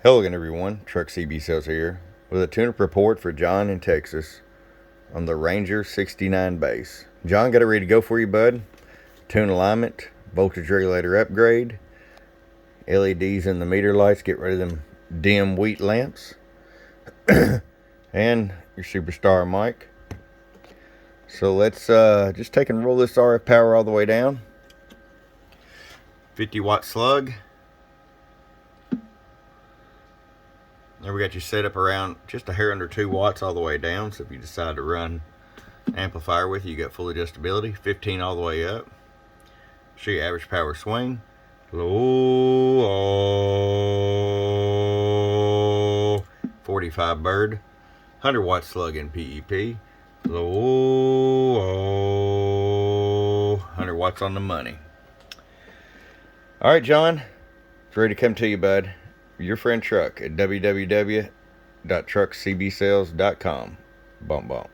Hello again, everyone. Truck CB Sales here with a tune-up report for John in Texas on the Ranger 69 base. John, got it ready to go for you, bud. Tune alignment, voltage regulator upgrade, LEDs in the meter lights, get rid of them dim wheat lamps, and your superstar mic. So let's just take and roll this RF power all the way down. 50-watt slug. There we got you set up around just a hair under 2 watts all the way down. So if you decide to run amplifier with you got full adjustability. 15 all the way up. Show you average power swing. Low, 45 bird. 100 watt slug in PEP. Low, 100 watts on the money. All right, John, it's ready to come to you, bud. Your friend Truck at www.truckcbsales.com. Bump bump.